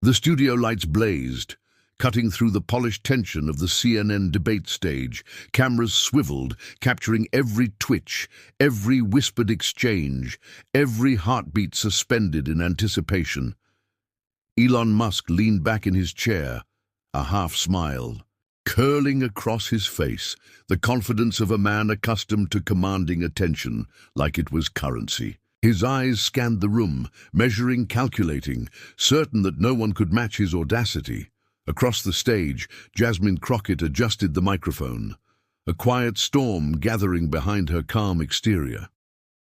The studio lights blazed, cutting through the polished tension of the CNN debate stage. Cameras swiveled, capturing every twitch, every whispered exchange, every heartbeat suspended in anticipation. Elon Musk leaned back in his chair, a half smile curling across his face, the confidence of a man accustomed to commanding attention like it was currency. His eyes scanned the room, measuring, calculating, certain that no one could match his audacity. Across the stage, Jasmine Crockett adjusted the microphone, a quiet storm gathering behind her calm exterior.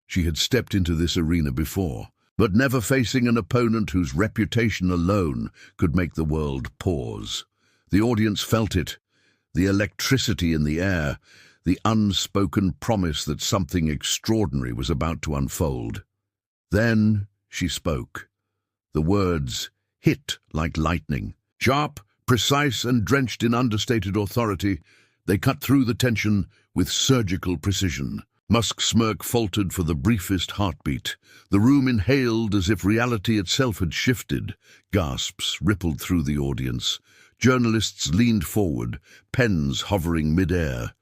She had stepped into this arena before, but never facing an opponent whose reputation alone could make the world pause. The audience felt it, the electricity in the air, the unspoken promise that something extraordinary was about to unfold. Then she spoke. The words hit like lightning. Sharp, precise, and drenched in understated authority, they cut through the tension with surgical precision. Musk's smirk faltered for the briefest heartbeat. The room inhaled as if reality itself had shifted. Gasps rippled through the audience. Journalists leaned forward, pens hovering mid-air.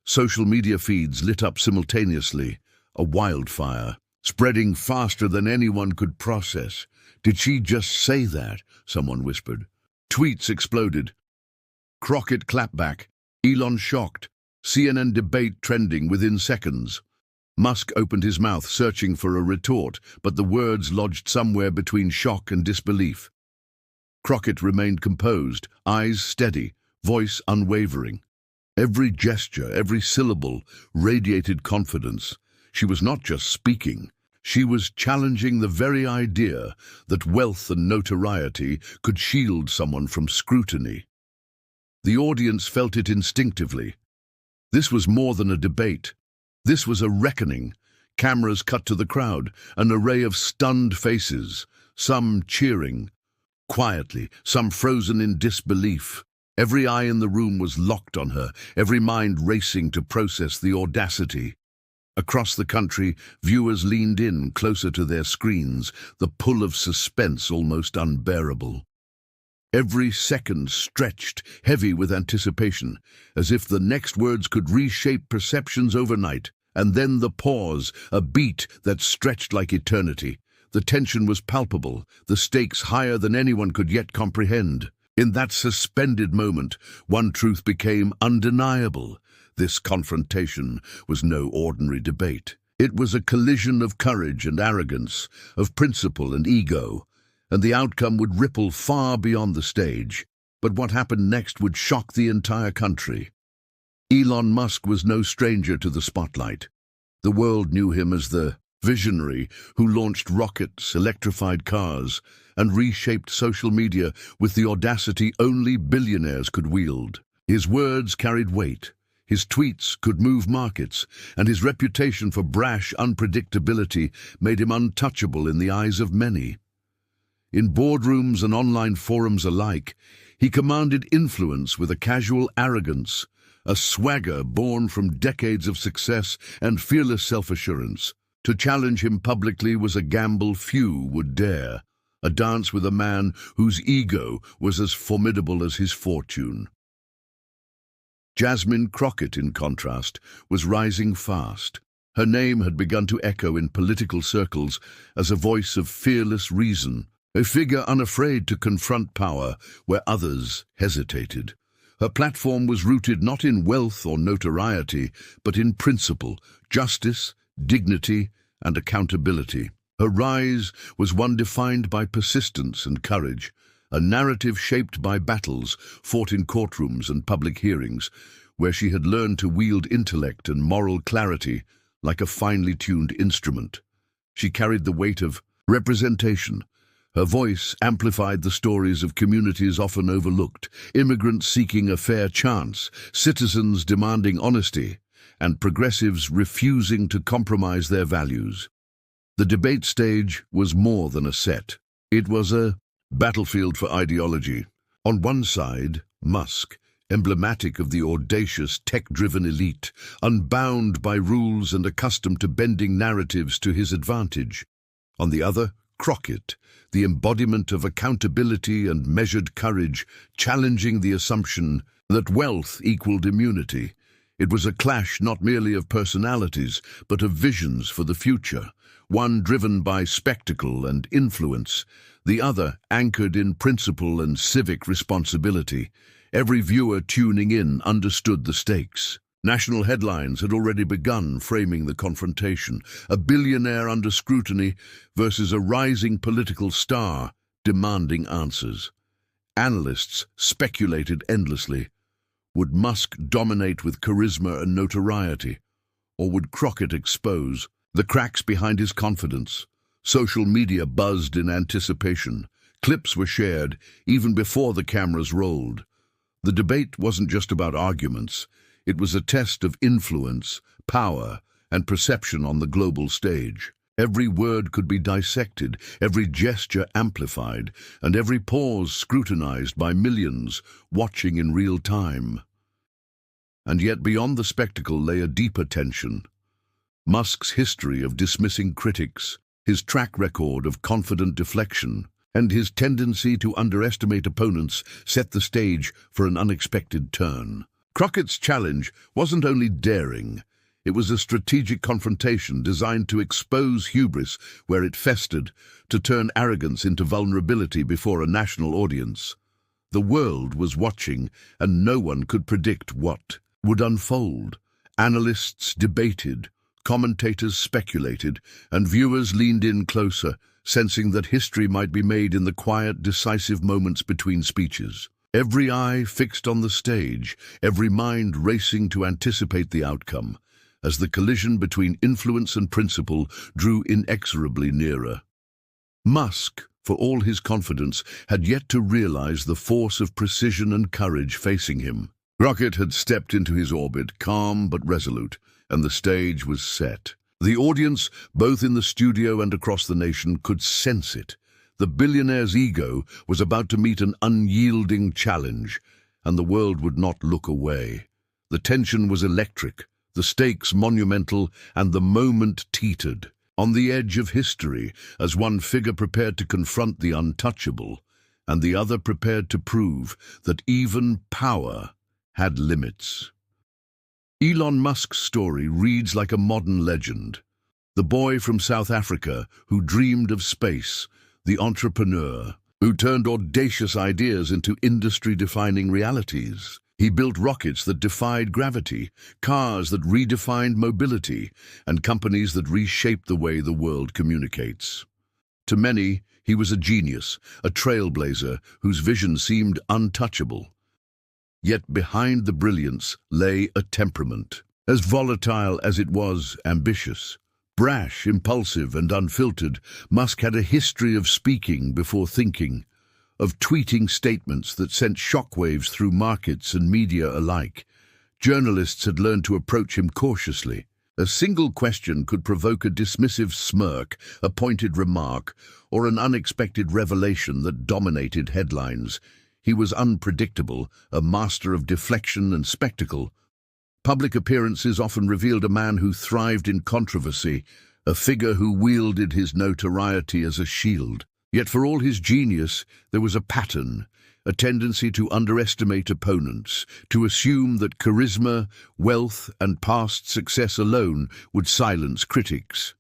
Social media feeds lit up simultaneously, a wildfire, spreading faster than anyone could process. "Did she just say that?" someone whispered. Tweets exploded. Crockett clapback, Elon shocked, CNN debate trending within seconds. Musk opened his mouth, searching for a retort, but the words lodged somewhere between shock and disbelief. Crockett remained composed, eyes steady, voice unwavering. Every gesture, every syllable radiated confidence. She was not just speaking. She was challenging the very idea that wealth and notoriety could shield someone from scrutiny. The audience felt it instinctively. This was more than a debate. This was a reckoning. Cameras cut to the crowd, an array of stunned faces, some cheering quietly, some frozen in disbelief. Every eye in the room was locked on her, every mind racing to process the audacity. Across the country, viewers leaned in, closer to their screens, the pull of suspense almost unbearable. Every second stretched, heavy with anticipation, as if the next words could reshape perceptions overnight. And then the pause, a beat that stretched like eternity. The tension was palpable, the stakes higher than anyone could yet comprehend. In that suspended moment, one truth became undeniable. This confrontation was no ordinary debate. It was a collision of courage and arrogance, of principle and ego, and the outcome would ripple far beyond the stage. But what happened next would shock the entire country. Elon Musk was no stranger to the spotlight. The world knew him as the visionary who launched rockets, electrified cars, and reshaped social media with the audacity only billionaires could wield. His words carried weight. His tweets could move markets, and his reputation for brash unpredictability made him untouchable in the eyes of many. In boardrooms and online forums alike, he commanded influence with a casual arrogance, a swagger born from decades of success and fearless self-assurance. To challenge him publicly was a gamble few would dare, a dance with a man whose ego was as formidable as his fortune. Jasmine Crockett, in contrast, was rising fast. Her name had begun to echo in political circles as a voice of fearless reason, a figure unafraid to confront power where others hesitated. Her platform was rooted not in wealth or notoriety, but in principle, justice, dignity, and accountability. Her rise was one defined by persistence and courage, a narrative shaped by battles fought in courtrooms and public hearings, where she had learned to wield intellect and moral clarity like a finely tuned instrument. She carried the weight of representation. Her voice amplified the stories of communities often overlooked, immigrants seeking a fair chance, citizens demanding honesty, and progressives refusing to compromise their values. The debate stage was more than a set. It was a battlefield for ideology. On one side, Musk, emblematic of the audacious, tech-driven elite, unbound by rules and accustomed to bending narratives to his advantage. On the other, Crockett, the embodiment of accountability and measured courage, challenging the assumption that wealth equaled immunity. It was a clash not merely of personalities, but of visions for the future, one driven by spectacle and influence, the other anchored in principle and civic responsibility. Every viewer tuning in understood the stakes. National headlines had already begun framing the confrontation, a billionaire under scrutiny versus a rising political star demanding answers. Analysts speculated endlessly. Would Musk dominate with charisma and notoriety, or would Crockett expose the cracks behind his confidence? Social media buzzed in anticipation. Clips were shared even before the cameras rolled. The debate wasn't just about arguments. It was a test of influence, power, and perception on the global stage. Every word could be dissected, every gesture amplified, and every pause scrutinized by millions watching in real time. And yet beyond the spectacle lay a deeper tension. Musk's history of dismissing critics, his track record of confident deflection, and his tendency to underestimate opponents set the stage for an unexpected turn. Crockett's challenge wasn't only daring, it was a strategic confrontation designed to expose hubris where it festered, to turn arrogance into vulnerability before a national audience. The world was watching, and no one could predict what would unfold. Analysts debated, commentators speculated, and viewers leaned in closer, sensing that history might be made in the quiet, decisive moments between speeches. Every eye fixed on the stage, every mind racing to anticipate the outcome, as the collision between influence and principle drew inexorably nearer. Musk, for all his confidence, had yet to realize the force of precision and courage facing him. Crockett had stepped into his orbit, calm but resolute, and the stage was set. The audience, both in the studio and across the nation, could sense it. The billionaire's ego was about to meet an unyielding challenge, and the world would not look away. The tension was electric, the stakes monumental, and the moment teetered. On the edge of history, as one figure prepared to confront the untouchable, and the other prepared to prove that even power had limits. Elon Musk's story reads like a modern legend. The boy from South Africa who dreamed of space, the entrepreneur who turned audacious ideas into industry-defining realities. He built rockets that defied gravity, cars that redefined mobility, and companies that reshaped the way the world communicates. To many, he was a genius, a trailblazer whose vision seemed untouchable. Yet behind the brilliance lay a temperament, as volatile as it was ambitious. Brash, impulsive, and unfiltered, Musk had a history of speaking before thinking, of tweeting statements that sent shockwaves through markets and media alike. Journalists had learned to approach him cautiously. A single question could provoke a dismissive smirk, a pointed remark, or an unexpected revelation that dominated headlines. He was unpredictable, a master of deflection and spectacle. Public appearances often revealed a man who thrived in controversy, a figure who wielded his notoriety as a shield. Yet for all his genius, there was a pattern, a tendency to underestimate opponents, to assume that charisma, wealth, and past success alone would silence critics.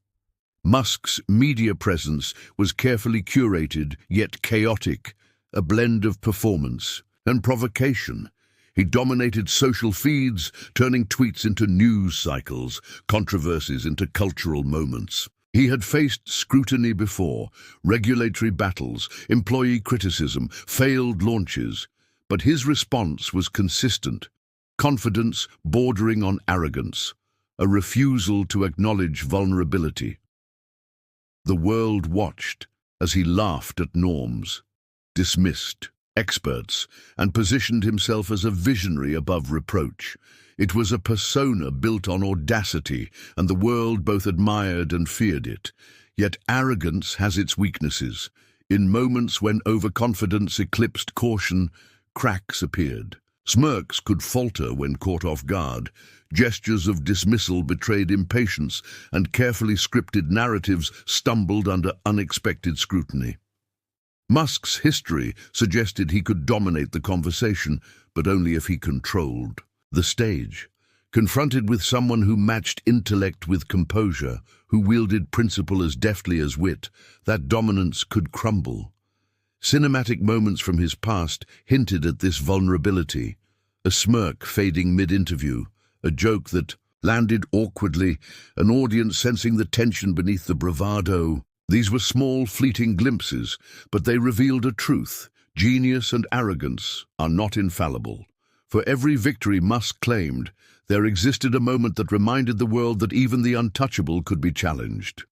Musk's media presence was carefully curated, yet chaotic, a blend of performance and provocation. He dominated social feeds, turning tweets into news cycles, controversies into cultural moments. He had faced scrutiny before, regulatory battles, employee criticism, failed launches, but his response was consistent, confidence bordering on arrogance, a refusal to acknowledge vulnerability. The world watched as he laughed at norms, dismissed experts, and positioned himself as a visionary above reproach. It was a persona built on audacity, and the world both admired and feared it. Yet arrogance has its weaknesses. In moments when overconfidence eclipsed caution, cracks appeared. Smirks could falter when caught off guard. Gestures of dismissal betrayed impatience, and carefully scripted narratives stumbled under unexpected scrutiny. Musk's history suggested he could dominate the conversation, but only if he controlled the stage. Confronted with someone who matched intellect with composure, who wielded principle as deftly as wit, that dominance could crumble. Cinematic moments from his past hinted at this vulnerability. A smirk fading mid-interview, a joke that landed awkwardly, an audience sensing the tension beneath the bravado. These were small, fleeting glimpses, but they revealed a truth. Genius and arrogance are not infallible. For every victory Musk claimed, there existed a moment that reminded the world that even the untouchable could be challenged.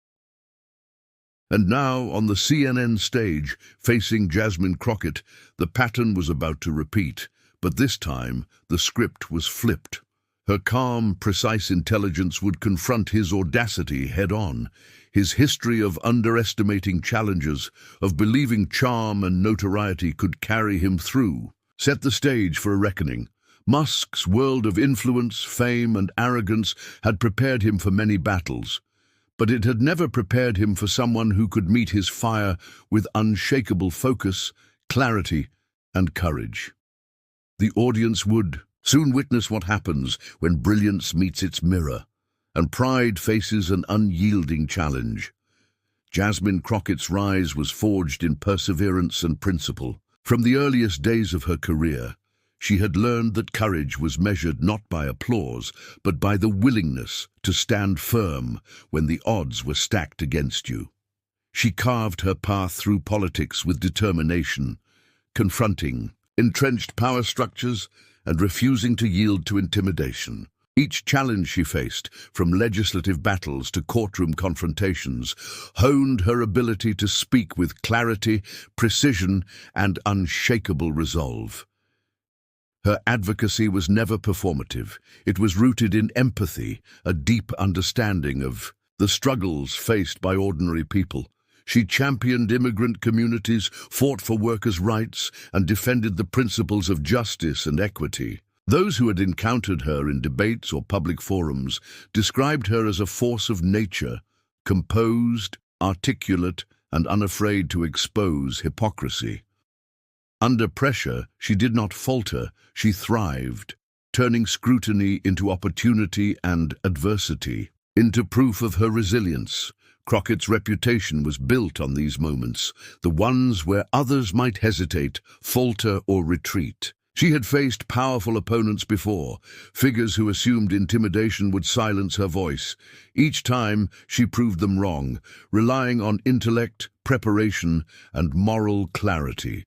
And now, on the CNN stage, facing Jasmine Crockett, the pattern was about to repeat, but this time the script was flipped. Her calm, precise intelligence would confront his audacity head-on, his history of underestimating challenges, of believing charm and notoriety could carry him through, set the stage for a reckoning. Musk's world of influence, fame, and arrogance had prepared him for many battles, but it had never prepared him for someone who could meet his fire with unshakable focus, clarity, and courage. The audience would soon witness what happens when brilliance meets its mirror, and pride faces an unyielding challenge. Jasmine Crockett's rise was forged in perseverance and principle. From the earliest days of her career, she had learned that courage was measured not by applause, but by the willingness to stand firm when the odds were stacked against you. She carved her path through politics with determination, confronting entrenched power structures and refusing to yield to intimidation. Each challenge she faced, from legislative battles to courtroom confrontations, honed her ability to speak with clarity, precision, and unshakable resolve. Her advocacy was never performative. It was rooted in empathy, a deep understanding of the struggles faced by ordinary people. She championed immigrant communities, fought for workers' rights, and defended the principles of justice and equity. Those who had encountered her in debates or public forums described her as a force of nature, composed, articulate, and unafraid to expose hypocrisy. Under pressure, she did not falter, she thrived, turning scrutiny into opportunity and adversity into proof of her resilience. Crockett's reputation was built on these moments, the ones where others might hesitate, falter, or retreat. She had faced powerful opponents before, figures who assumed intimidation would silence her voice. Each time, she proved them wrong, relying on intellect, preparation, and moral clarity.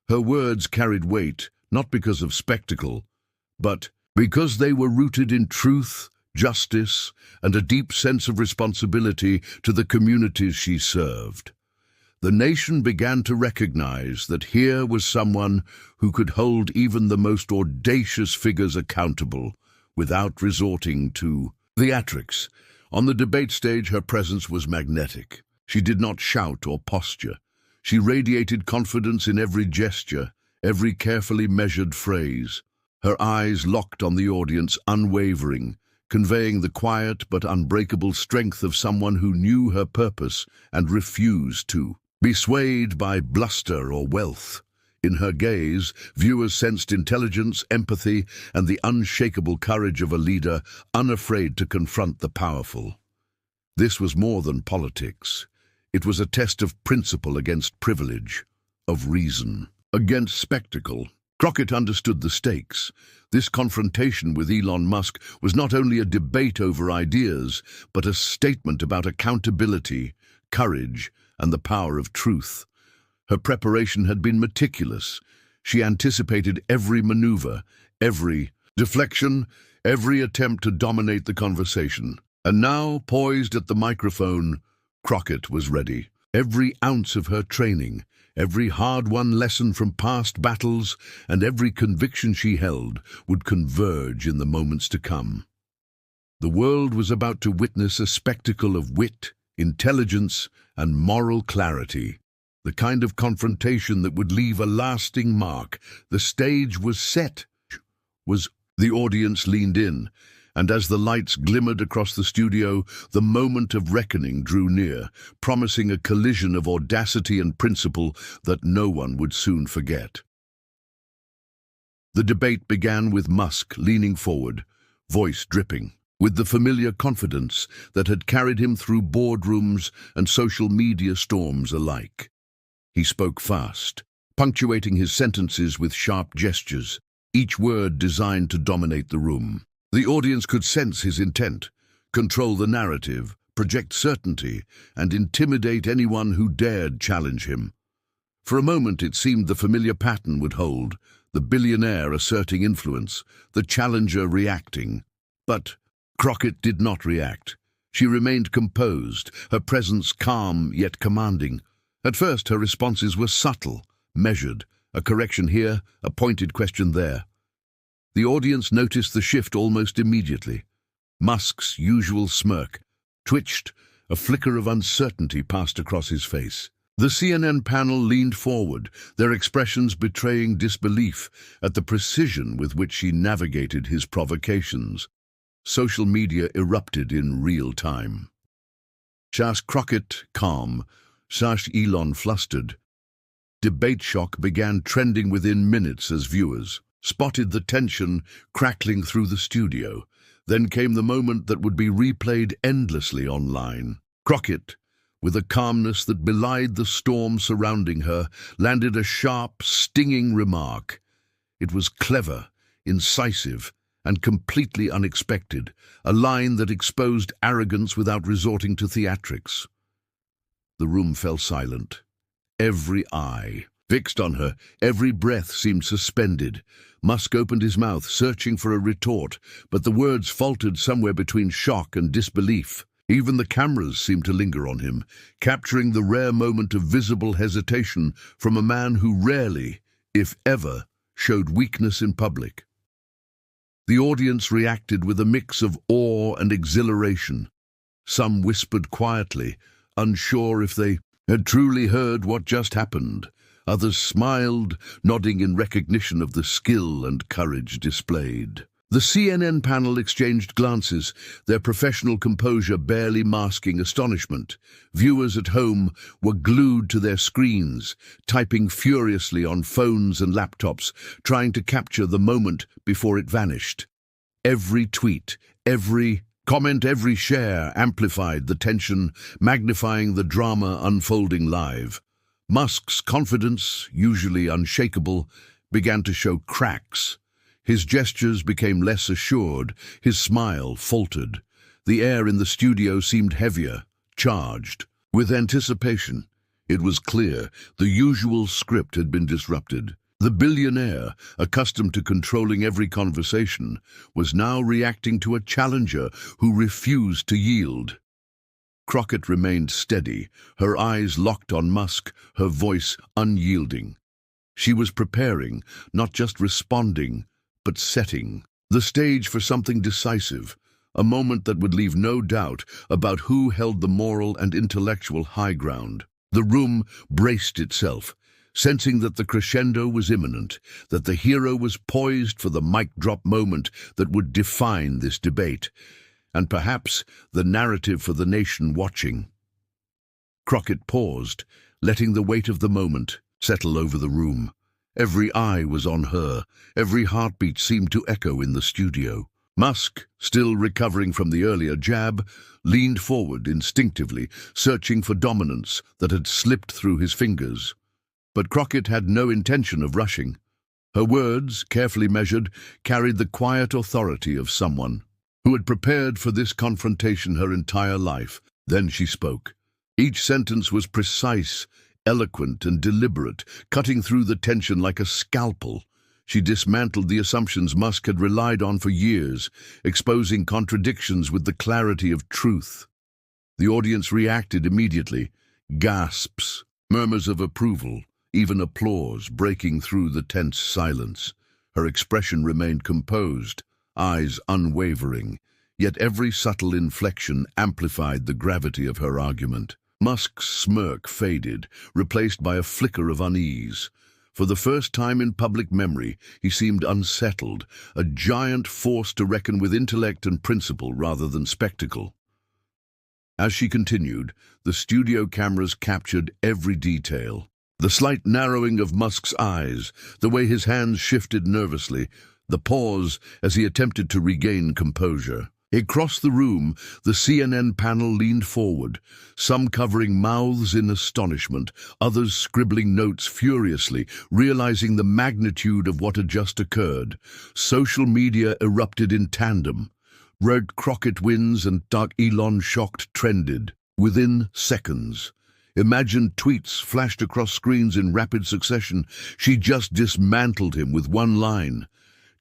Her words carried weight, not because of spectacle, but because they were rooted in truth, justice, and a deep sense of responsibility to the communities she served. The nation began to recognize that here was someone who could hold even the most audacious figures accountable without resorting to theatrics. On the debate stage, her presence was magnetic. She did not shout or posture. She radiated confidence in every gesture, every carefully measured phrase. Her eyes locked on the audience, unwavering, conveying the quiet but unbreakable strength of someone who knew her purpose and refused to be swayed by bluster or wealth. In her gaze, viewers sensed intelligence, empathy, and the unshakable courage of a leader unafraid to confront the powerful. This was more than politics. It was a test of principle against privilege, of reason against spectacle. Crockett understood the stakes. This confrontation with Elon Musk was not only a debate over ideas, but a statement about accountability, courage, and the power of truth. Her preparation had been meticulous. She anticipated every maneuver, every deflection, every attempt to dominate the conversation. And now, poised at the microphone, Crockett was ready. Every ounce of her training, every hard-won lesson from past battles, and every conviction she held would converge in the moments to come. The world was about to witness a spectacle of wit, intelligence, and moral clarity, the kind of confrontation that would leave a lasting mark. The stage was set. was the audience leaned in, and as the lights glimmered across the studio, the moment of reckoning drew near, promising a collision of audacity and principle that no one would soon forget. The debate began with Musk leaning forward, voice dripping, with the familiar confidence that had carried him through boardrooms and social media storms alike. He spoke fast, punctuating his sentences with sharp gestures, each word designed to dominate the room. The audience could sense his intent, control the narrative, project certainty, and intimidate anyone who dared challenge him. For a moment it seemed the familiar pattern would hold, the billionaire asserting influence, the challenger reacting. But Crockett did not react. She remained composed, her presence calm yet commanding. At first her responses were subtle, measured, a correction here, a pointed question there. The audience noticed the shift almost immediately. Musk's usual smirk twitched, a flicker of uncertainty passed across his face. The CNN panel leaned forward, their expressions betraying disbelief at the precision with which she navigated his provocations. Social media erupted in real time. Shash Crockett calm, Shash Elon flustered. Debate shock began trending within minutes as viewers spotted the tension crackling through the studio. Then came the moment that would be replayed endlessly online. Crockett, with a calmness that belied the storm surrounding her, landed a sharp, stinging remark. It was clever, incisive, and completely unexpected, a line that exposed arrogance without resorting to theatrics. The room fell silent. Every eye fixed on her, every breath seemed suspended. Musk opened his mouth, searching for a retort, but the words faltered somewhere between shock and disbelief. Even the cameras seemed to linger on him, capturing the rare moment of visible hesitation from a man who rarely, if ever, showed weakness in public. The audience reacted with a mix of awe and exhilaration. Some whispered quietly, unsure if they had truly heard what just happened. Others smiled, nodding in recognition of the skill and courage displayed. The CNN panel exchanged glances, their professional composure barely masking astonishment. Viewers at home were glued to their screens, typing furiously on phones and laptops, trying to capture the moment before it vanished. Every tweet, every comment, every share amplified the tension, magnifying the drama unfolding live. Musk's confidence, usually unshakable, began to show cracks. His gestures became less assured, his smile faltered. The air in the studio seemed heavier, charged. With anticipation, it was clear the usual script had been disrupted. The billionaire, accustomed to controlling every conversation, was now reacting to a challenger who refused to yield. Crockett remained steady, her eyes locked on Musk, her voice unyielding. She was preparing, not just responding, but setting the stage for something decisive, a moment that would leave no doubt about who held the moral and intellectual high ground. The room braced itself, sensing that the crescendo was imminent, that the hero was poised for the mic-drop moment that would define this debate, and perhaps the narrative for the nation watching. Crockett paused, letting the weight of the moment settle over the room. Every eye was on her, every heartbeat seemed to echo in the studio. Musk, still recovering from the earlier jab, leaned forward instinctively, searching for dominance that had slipped through his fingers. But Crockett had no intention of rushing. Her words, carefully measured, carried the quiet authority of someone who had prepared for this confrontation her entire life. Then she spoke. Each sentence was precise, eloquent, and deliberate, cutting through the tension like a scalpel. She dismantled the assumptions Musk had relied on for years, exposing contradictions with the clarity of truth. The audience reacted immediately. Gasps, murmurs of approval, even applause breaking through the tense silence. Her expression remained composed, eyes unwavering, yet every subtle inflection amplified the gravity of her argument. Musk's smirk faded, replaced by a flicker of unease. For the first time in public memory, he seemed unsettled, a giant force to reckon with intellect and principle rather than spectacle. As she continued, the studio cameras captured every detail. The slight narrowing of Musk's eyes, the way his hands shifted nervously, the pause as he attempted to regain composure. Across the room, the CNN panel leaned forward, some covering mouths in astonishment, others scribbling notes furiously, realizing the magnitude of what had just occurred. Social media erupted in tandem. Red Crockett wins and Dark Elon shocked trended. Within seconds, imagined tweets flashed across screens in rapid succession. She just dismantled him with one line.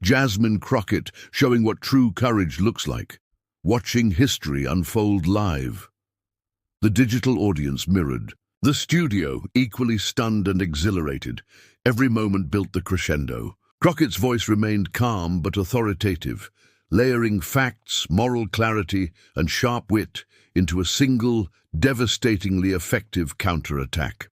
Jasmine Crockett showing what true courage looks like. Watching history unfold live. The digital audience mirrored. The studio, equally stunned and exhilarated. Every moment built the crescendo. Crockett's voice remained calm but authoritative, layering facts, moral clarity, and sharp wit into a single, devastatingly effective counterattack.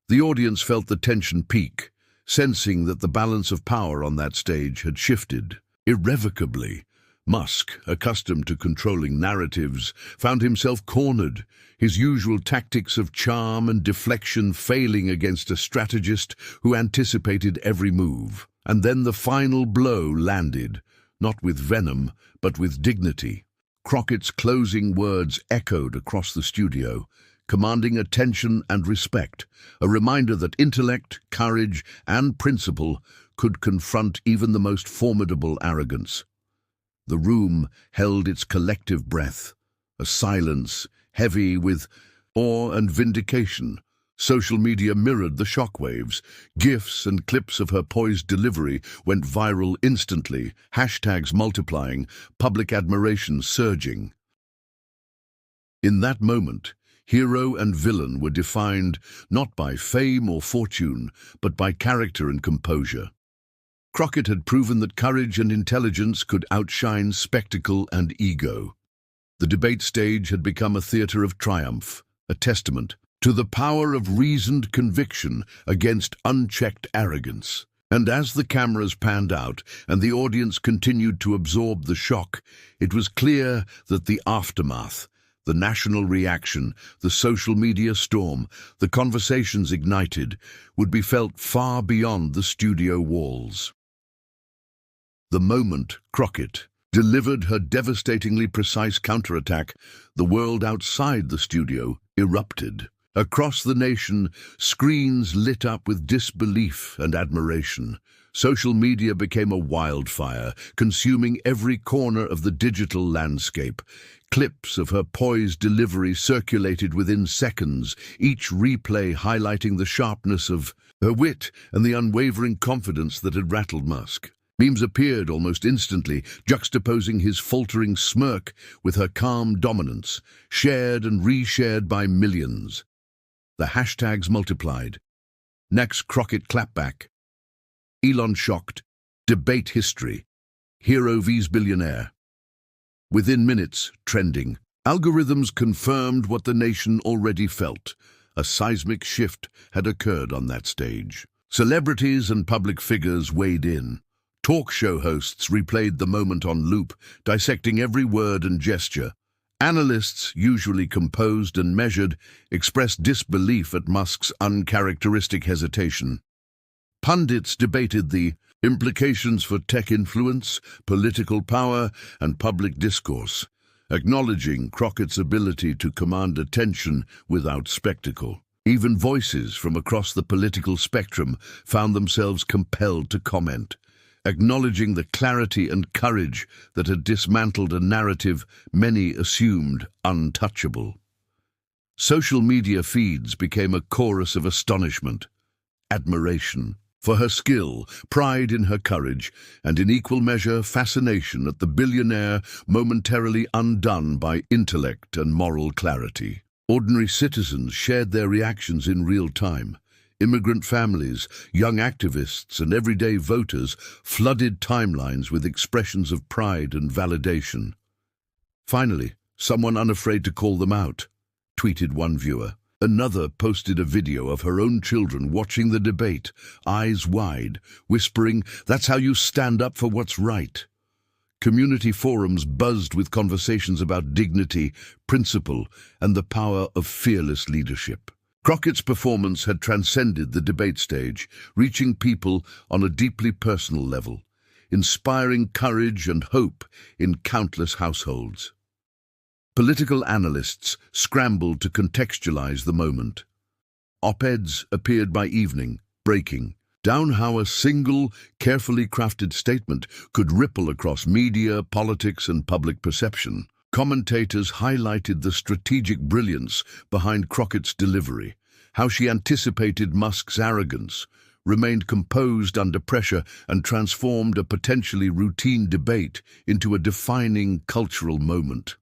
The audience felt the tension peak, sensing that the balance of power on that stage had shifted irrevocably. Musk, accustomed to controlling narratives, found himself cornered, his usual tactics of charm and deflection failing against a strategist who anticipated every move. And then the final blow landed, not with venom, but with dignity. Crockett's closing words echoed across the studio, commanding attention and respect, a reminder that intellect, courage, and principle could confront even the most formidable arrogance. The room held its collective breath, a silence heavy with awe and vindication. Social media mirrored the shockwaves. GIFs and clips of her poised delivery went viral instantly, hashtags multiplying, public admiration surging. In that moment, hero and villain were defined not by fame or fortune, but by character and composure. Crockett had proven that courage and intelligence could outshine spectacle and ego. The debate stage had become a theater of triumph, a testament to the power of reasoned conviction against unchecked arrogance. And as the cameras panned out and the audience continued to absorb the shock, it was clear that the aftermath, the national reaction, the social media storm, the conversations ignited, would be felt far beyond the studio walls. The moment Crockett delivered her devastatingly precise counterattack, the world outside the studio erupted. Across the nation, screens lit up with disbelief and admiration. Social media became a wildfire, consuming every corner of the digital landscape. Clips of her poised delivery circulated within seconds, each replay highlighting the sharpness of her wit and the unwavering confidence that had rattled Musk. Memes appeared almost instantly, juxtaposing his faltering smirk with her calm dominance, shared and reshared by millions. The hashtags multiplied. Next Crockett clapback. Elon shocked. Debate history. Hero vs billionaire. Within minutes, trending. Algorithms confirmed what the nation already felt. A seismic shift had occurred on that stage. Celebrities and public figures weighed in. Talk show hosts replayed the moment on loop, dissecting every word and gesture. Analysts, usually composed and measured, expressed disbelief at Musk's uncharacteristic hesitation. Pundits debated the implications for tech influence, political power, and public discourse, acknowledging Crockett's ability to command attention without spectacle. Even voices from across the political spectrum found themselves compelled to comment, acknowledging the clarity and courage that had dismantled a narrative many assumed untouchable. Social media feeds became a chorus of astonishment, admiration for her skill, pride in her courage, and in equal measure fascination at the billionaire momentarily undone by intellect and moral clarity. Ordinary citizens shared their reactions in real time. Immigrant families, young activists, and everyday voters flooded timelines with expressions of pride and validation. Finally, someone unafraid to call them out, tweeted one viewer. Another posted a video of her own children watching the debate, eyes wide, whispering, "That's how you stand up for what's right." Community forums buzzed with conversations about dignity, principle, and the power of fearless leadership. Crockett's performance had transcended the debate stage, reaching people on a deeply personal level, inspiring courage and hope in countless households. Political analysts scrambled to contextualize the moment. Op-eds appeared by evening, breaking down how a single, carefully crafted statement could ripple across media, politics, and public perception. Commentators highlighted the strategic brilliance behind Crockett's delivery, how she anticipated Musk's arrogance, remained composed under pressure, and transformed a potentially routine debate into a defining cultural moment.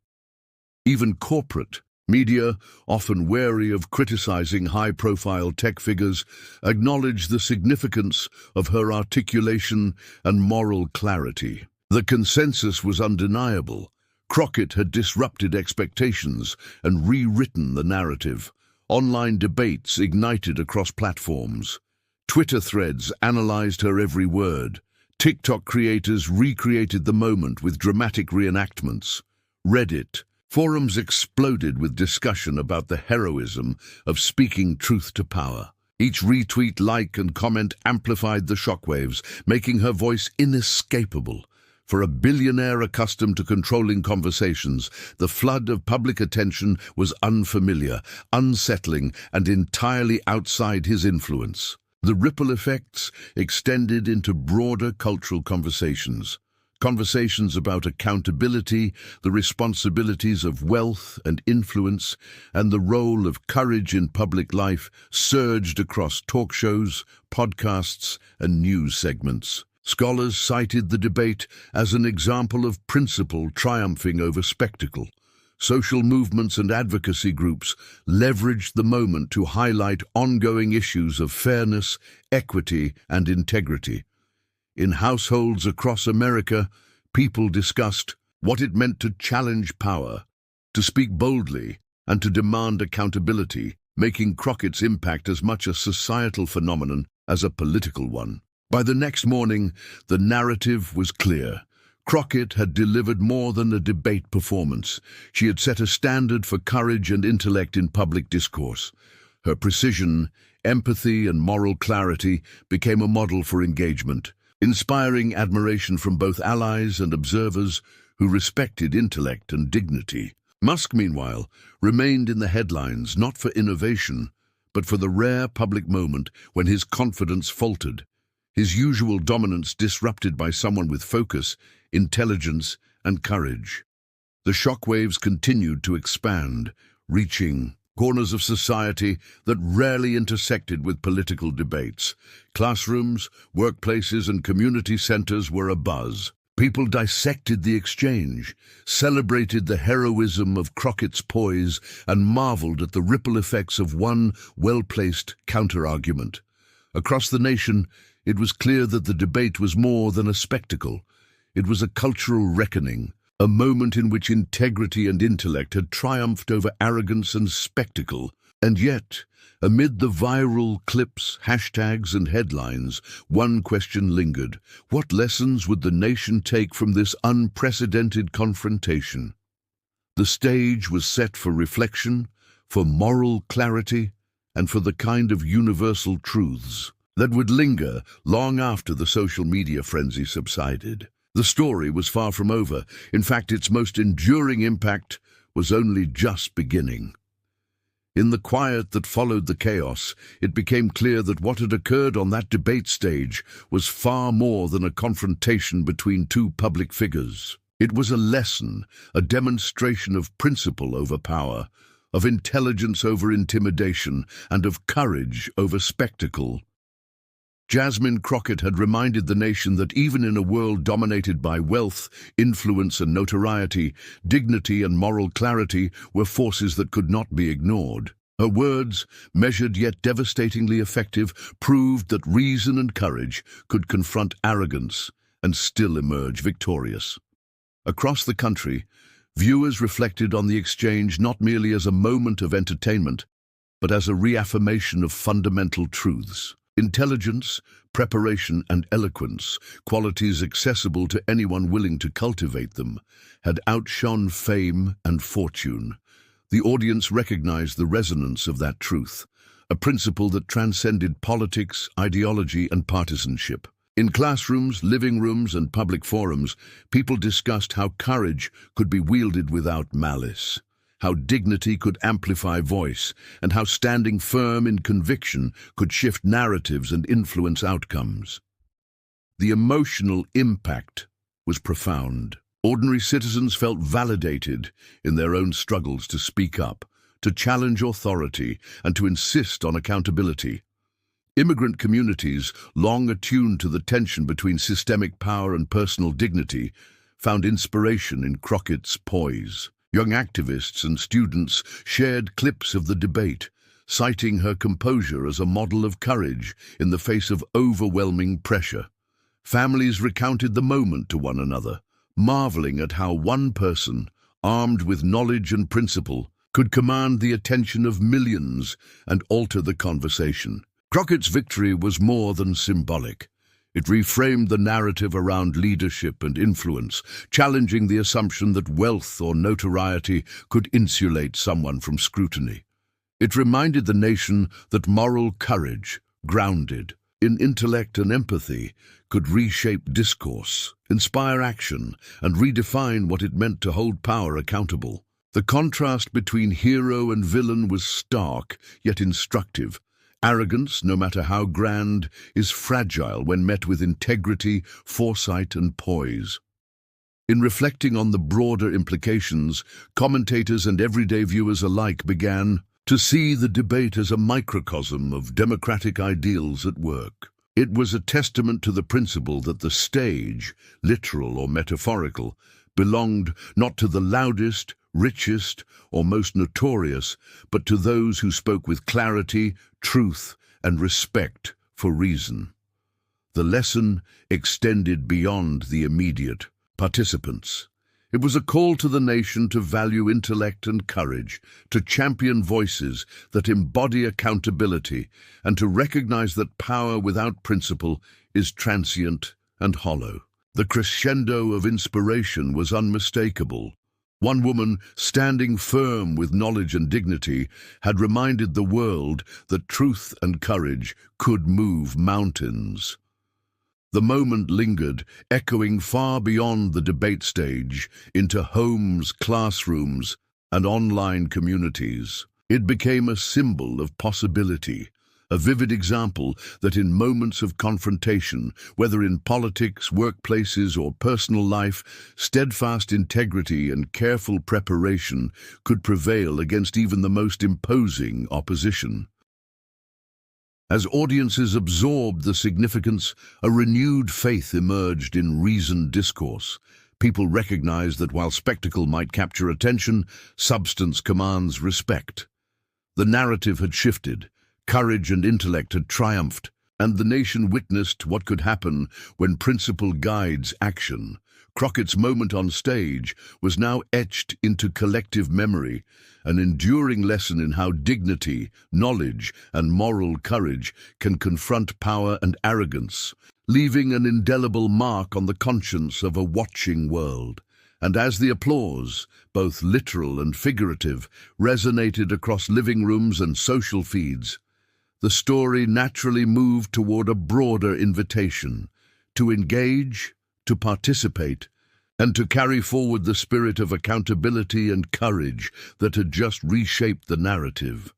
Even corporate media, often wary of criticizing high-profile tech figures, acknowledged the significance of her articulation and moral clarity. The consensus was undeniable. Crockett had disrupted expectations and rewritten the narrative. Online debates ignited across platforms. Twitter threads analyzed her every word. TikTok creators recreated the moment with dramatic reenactments. Reddit forums exploded with discussion about the heroism of speaking truth to power. Each retweet, like, and comment amplified the shockwaves, making her voice inescapable. For a billionaire accustomed to controlling conversations, the flood of public attention was unfamiliar, unsettling, and entirely outside his influence. The ripple effects extended into broader cultural conversations. Conversations about accountability, the responsibilities of wealth and influence, and the role of courage in public life surged across talk shows, podcasts, and news segments. Scholars cited the debate as an example of principle triumphing over spectacle. Social movements and advocacy groups leveraged the moment to highlight ongoing issues of fairness, equity, and integrity. In households across America, people discussed what it meant to challenge power, to speak boldly, and to demand accountability, making Crockett's impact as much a societal phenomenon as a political one. By the next morning, the narrative was clear. Crockett had delivered more than a debate performance. She had set a standard for courage and intellect in public discourse. Her precision, empathy, and moral clarity became a model for engagement, inspiring admiration from both allies and observers who respected intellect and dignity. Musk, meanwhile, remained in the headlines not for innovation, but for the rare public moment when his confidence faltered, his usual dominance disrupted by someone with focus, intelligence, and courage. The shockwaves continued to expand, reaching corners of society that rarely intersected with political debates. Classrooms, workplaces, and community centers were abuzz. People dissected the exchange, celebrated the heroism of Crockett's poise, and marveled at the ripple effects of one well-placed counter-argument. Across the nation, it was clear that the debate was more than a spectacle. It was a cultural reckoning, a moment in which integrity and intellect had triumphed over arrogance and spectacle. And yet, amid the viral clips, hashtags, and headlines, one question lingered. What lessons would the nation take from this unprecedented confrontation? The stage was set for reflection, for moral clarity, and for the kind of universal truths that would linger long after the social media frenzy subsided. The story was far from over. In fact, its most enduring impact was only just beginning. In the quiet that followed the chaos, it became clear that what had occurred on that debate stage was far more than a confrontation between two public figures. It was a lesson, a demonstration of principle over power, of intelligence over intimidation, and of courage over spectacle. Jasmine Crockett had reminded the nation that even in a world dominated by wealth, influence, and notoriety, dignity and moral clarity were forces that could not be ignored. Her words, measured yet devastatingly effective, proved that reason and courage could confront arrogance and still emerge victorious. Across the country, viewers reflected on the exchange not merely as a moment of entertainment, but as a reaffirmation of fundamental truths. Intelligence, preparation, and eloquence, qualities accessible to anyone willing to cultivate them, had outshone fame and fortune. The audience recognized the resonance of that truth, a principle that transcended politics, ideology, and partisanship. In classrooms, living rooms, and public forums, people discussed how courage could be wielded without malice, how dignity could amplify voice, and how standing firm in conviction could shift narratives and influence outcomes. The emotional impact was profound. Ordinary citizens felt validated in their own struggles to speak up, to challenge authority, and to insist on accountability. Immigrant communities, long attuned to the tension between systemic power and personal dignity, found inspiration in Crockett's poise. Young activists and students shared clips of the debate, citing her composure as a model of courage in the face of overwhelming pressure. Families recounted the moment to one another, marveling at how one person, armed with knowledge and principle, could command the attention of millions and alter the conversation. Crockett's victory was more than symbolic. It reframed the narrative around leadership and influence, challenging the assumption that wealth or notoriety could insulate someone from scrutiny. It reminded the nation that moral courage, grounded in intellect and empathy, could reshape discourse, inspire action, and redefine what it meant to hold power accountable. The contrast between hero and villain was stark, yet instructive. Arrogance, no matter how grand, is fragile when met with integrity, foresight, and poise. In reflecting on the broader implications, commentators and everyday viewers alike began to see the debate as a microcosm of democratic ideals at work. It was a testament to the principle that the stage, literal or metaphorical, belonged not to the loudest, richest, or most notorious, but to those who spoke with clarity, truth, and respect for reason. The lesson extended beyond the immediate participants. It was a call to the nation to value intellect and courage, to champion voices that embody accountability, and to recognize that power without principle is transient and hollow. The crescendo of inspiration was unmistakable. One woman, standing firm with knowledge and dignity, had reminded the world that truth and courage could move mountains. The moment lingered, echoing far beyond the debate stage into homes, classrooms, and online communities. It became a symbol of possibility, a vivid example that in moments of confrontation, whether in politics, workplaces, or personal life, steadfast integrity and careful preparation could prevail against even the most imposing opposition. As audiences absorbed the significance, a renewed faith emerged in reasoned discourse. People recognized that while spectacle might capture attention, substance commands respect. The narrative had shifted. Courage and intellect had triumphed, and the nation witnessed what could happen when principle guides action. Crockett's moment on stage was now etched into collective memory, an enduring lesson in how dignity, knowledge, and moral courage can confront power and arrogance, leaving an indelible mark on the conscience of a watching world. And as the applause, both literal and figurative, resonated across living rooms and social feeds, the story naturally moved toward a broader invitation to engage, to participate, and to carry forward the spirit of accountability and courage that had just reshaped the narrative.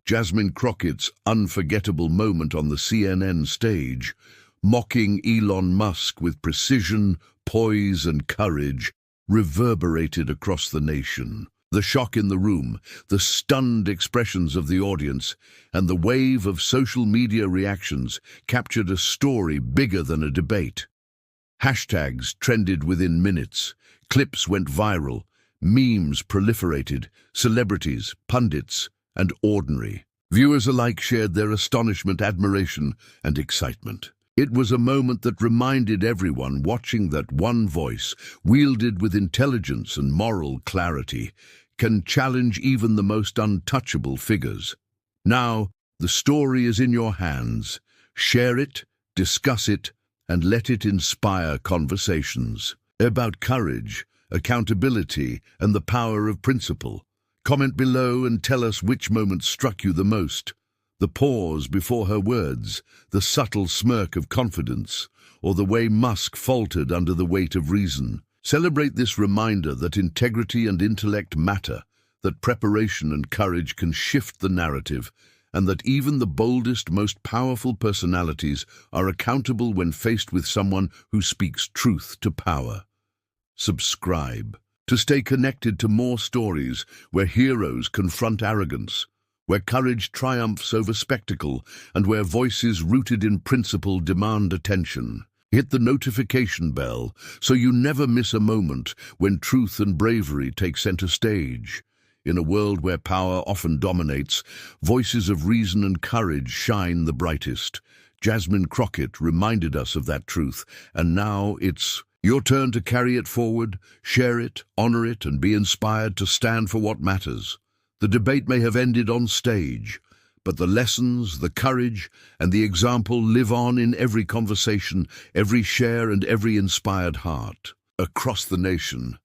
Jasmine Crockett's unforgettable moment on the CNN stage, mocking Elon Musk with precision, poise, and courage, reverberated across the nation. The shock in the room, the stunned expressions of the audience, and the wave of social media reactions captured a story bigger than a debate. Hashtags trended within minutes, clips went viral, memes proliferated, celebrities, pundits, and ordinary viewers alike shared their astonishment, admiration, and excitement. It was a moment that reminded everyone watching that one voice, wielded with intelligence and moral clarity, can challenge even the most untouchable figures. Now, the story is in your hands. Share it, discuss it, and let it inspire conversations about courage, accountability, and the power of principle. Comment below and tell us which moment struck you the most. The pause before her words, the subtle smirk of confidence, or the way Musk faltered under the weight of reason. Celebrate this reminder that integrity and intellect matter, that preparation and courage can shift the narrative, and that even the boldest, most powerful personalities are accountable when faced with someone who speaks truth to power. Subscribe to stay connected to more stories where heroes confront arrogance, where courage triumphs over spectacle, and where voices rooted in principle demand attention. Hit the notification bell so you never miss a moment when truth and bravery take center stage. In a world where power often dominates, voices of reason and courage shine the brightest. Jasmine Crockett reminded us of that truth, and now it's your turn to carry it forward, share it, honor it, and be inspired to stand for what matters. The debate may have ended on stage, but the lessons, the courage, and the example live on in every conversation, every share, and every inspired heart. Across the nation,